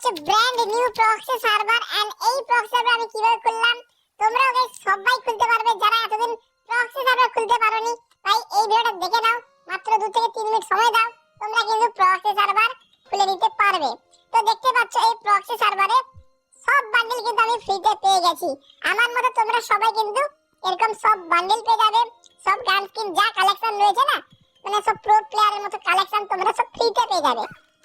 পাচ্ছ brand new proxy server and এই proxy server আমি কিভাবে খুললাম তোমরাও গাইস সবাই খুলতে পারবে যারা এতদিন প্রক্সি সার্ভার খুলতে পারোনি। ভাই এই ভিডিওটা দেখে নাও, মাত্র 2 থেকে 3 মিনিট সময় দাও, তোমরা কিন্তু প্রক্সি সার্ভার খুলে নিতে পারবে। তো দেখতে পাচ্ছ এই প্রক্সি সার্ভারে সব বান্ডেল কিন্তু আমি ফ্রিতে পেয়ে গেছি। আমার মতে তোমরা সবাই কিন্তু এরকম সব বান্ডেল পেয়ে যাবে, সব গান স্কিন যা কালেকশন রয়েছে না, মানে সব প্রো প্লেয়ারের মতো কালেকশন তোমরা সব ফ্রিতে পেয়ে যাবে।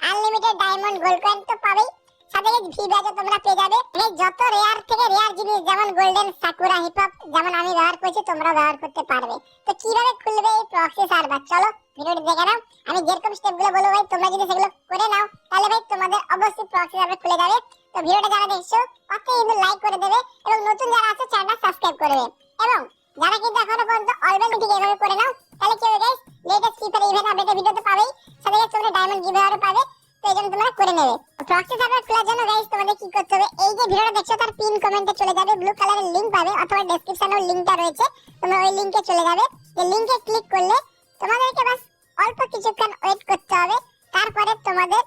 আনলিমিটেড ডায়মন্ড গোল্ড কয়েন তো পাবেই, সাথে ভি ব্যাজও তোমরা পেয়ে যাবে। মানে যত রেয়ার থেকে রেয়ার জিনিস যেমন গোল্ডেন সাকুরা হিপহপ যেমন আমি ব্যবহার করছি তোমরা ব্যবহার করতে পারবে। তো কিভাবে খুলবে এই প্রক্সি সার্ভার চলো ভিডিওটি দেখে নাও। আমি যেরকম স্টেপগুলো বলবো ভাই তোমরা যদি সেগুলো করে নাও তাহলে ভাই তোমাদের অবশ্যই প্রক্সি সার্ভার খুলে যাবে। তো ভিডিওটা যারা দেখছো অবশ্যই কিন্তু লাইক করে দেবে এবং নতুন যারা আছে চ্যানেলটা সাবস্ক্রাইব করবে এবং যারা কিন্তু এখনো পর্যন্ত অলরেডি ঠিক এভাবে করে নাও তাহলে কি হবে guys, latest free fire event আপডেটের ভিডিও তো পাবেই, সাথে তোমরা ডায়মন্ড গিভঅ্যাওয়ে পাবে। তো এই জন্য তোমরা করে নেবে। প্রক্সি সার্ভার খোলার জন্য গাইস তোমাদের কি করতে হবে, এই যে ভিডিওটা দেখছো তার পিন কমেন্টে চলে যাবে, ব্লু কালারের লিংক পাবে অথবা ডেসক্রিপশনেও লিংকটা রয়েছে, তোমরা ওই লিংকে চলে যাবে। এই লিংকে ক্লিক করলে তোমাদেরকে বাস অল্প কিছুক্ষণ ওয়েট করতে হবে, তারপরে তোমাদের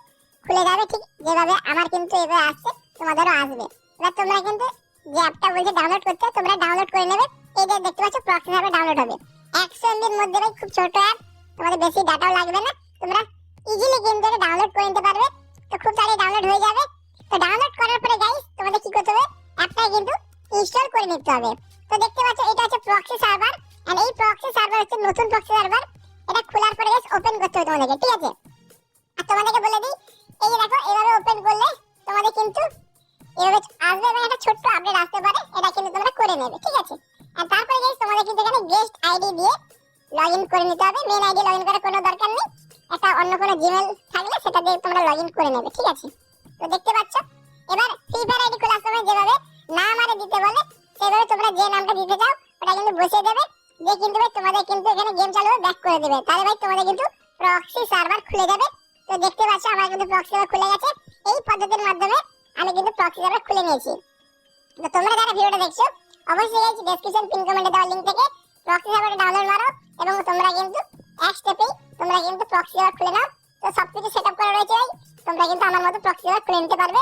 খুলে যাবে ঠিক যেভাবে আমার কিন্তু এভাবে আসছে তোমাদেরও আসবে। এবার তোমরা কিন্তু যে অ্যাপটা বলছে ডাউনলোড করতে তোমরা ডাউনলোড করে নেবে। এই যে দেখতে পাচ্ছ প্রক্সি সার্ভার ডাউনলোড হবে 100 MB এর মধ্যে, ভাই খুব ছোট অ্যাপ, তোমাদের বেশি ডাটাও লাগবে না, তোমরা ইজিলি গেম থেকে ডাউনলোড করে নিতে পারবে। তো খুব তাড়াতাড়ি ডাউনলোড হয়ে যাবে। তো ডাউনলোড করার পরে গাইস তোমাদের কি করতে হবে, অ্যাপটা কিন্তু ইনস্টল করে নিতে হবে। তো দেখতে পাচ্ছ এটা হচ্ছে প্রক্সি সার্ভার এন্ড এই প্রক্সি সার্ভার হচ্ছে নতুন প্রক্সি সার্ভার। এটা খোলার পরে গাইস ওপেন করতে হবে তোমাদেরকে, ঠিক আছে? আর তোমাদেরকে বলে দিই এই যে দেখো এভাবে ওপেন করলে তোমাদের কিন্তু এভাবে আসবে এবং একটা ছোট্ট আপডেট আসতে পারে, এটা কিন্তু তোমরা করে নেবে, ঠিক আছে? আর তারপরে গাইস তোমাদের কিন্তু এখানে গেস্ট আইডি দিয়ে লগইন করে নিতে হবে। মেইন আইডি লগইন করার কোনো দরকার নেই, একটা অন্য কোনো জিমেল থাকলে সেটা দিয়ে তোমরা লগইন করে নেবে, ঠিক আছে? তো দেখতে পাচ্ছ এবার ফ্রি ফায়ার আইডি খোলার সময় যেভাবে নাম আরে দিতে বলে সেভাবে তোমরা যে নামটা দিতে চাও ওটা কিন্তু বসিয়ে দেবে, দিয়ে কিন্তু ভাই তোমাদের কিন্তু এখানে গেম চালু হবে ব্যাক করে দেবে, তাহলে ভাই তোমাদের কিন্তু প্রক্সি সার্ভার খুলে যাবে। তো দেখতে পাচ্ছ আমার কিন্তু প্রক্সি সার্ভার খুলে গেছে। এই পদ্ধতির মাধ্যমে আমি কিন্তু প্রক্সি সার্ভার খুলে নিয়েছি। তো তোমরা যারা ভিডিওটা দেখছো অবশ্যই এই ডেসক্রিপশন পিন কমেন্টে দেওয়া লিংক থেকে প্রক্সি সার্ভারটা ডাউনলোড মারো এবং তোমরা কিন্তু এক স্টেপেই তোমরা কিন্তু প্রক্সি সার্ভার খুলে নাও। তো সবকিছু সেটআপ করা রয়েছে ভাই, তোমরা কিন্তু আমার মতো প্রক্সি সার্ভার খুলে নিতে পারবে।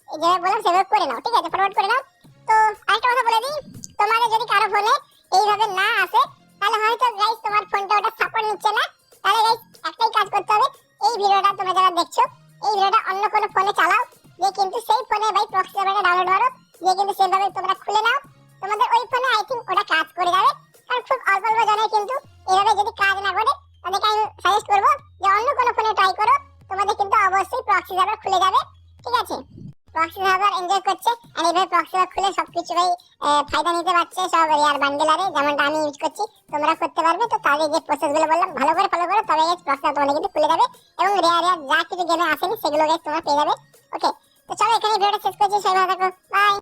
এই যেভাবে বললাম সেভাবে করে নাও, ঠিক আছে? ফরওয়ার্ড করে নাও। তো আরেকটা কথা বলে দিই, তোমাদের যদি কারো ফোনে এইভাবে না আসে তাহলে হয়তো গাইস তোমার ফোনটা ওটা সাপোর্ট নিচ্ছে না, তাহলে গাইস একটাই কাজ করতে হবে, এই ভিডিওটা তোমরা যারা দেখছো এই ভিডিওটা অন্য কোনো ফোনে চালাও, যে কিন্তু সেই ফোনে ভাই প্রক্সি সার্ভারটা ডাউনলোড মারো, যে কিন্তু সেভাবে তোমরা খুলে নাও। তোমাদের ওই ফোনে আই থিংক ওটা কাজ করে যাবে, কারণ খুব অল্প অল্প জনের কিন্তু এভাবে যদি কাজ না করে তাদেরকে আমি সাজেস্ট করবো যে অন্য কোনো ফোনে ট্রাই করো, তোমাদের কিন্তু অবশ্যই প্রক্সি সার্ভার খুলে যাবে, ঠিক আছে? প্রক্সি সার্ভার এনজয় করছে আর এইভাবে প্রক্সি সার্ভার খুলে সবকিছু ভাই ফায়দা নিতে পারছে সব রেয়ার বান্ডেল আরে যেমনটা আমি ইউজ করছি তোমরা করতে পারবে। তো তাদের যে প্রসেসগুলো বললাম ভালো করে ফলো করো, তবে প্রক্সি সার্ভার তোমাদের কিন্তু খুলে যাবে এবং রেয়ার যা কিছু গেমে আসেনি সেগুলো গাইস তোমরা পেয়ে যাবে। ওকে, তো চলো এখানে ভিডিওটা শেষ করছি, সবাই ভালো থাকো, বাই।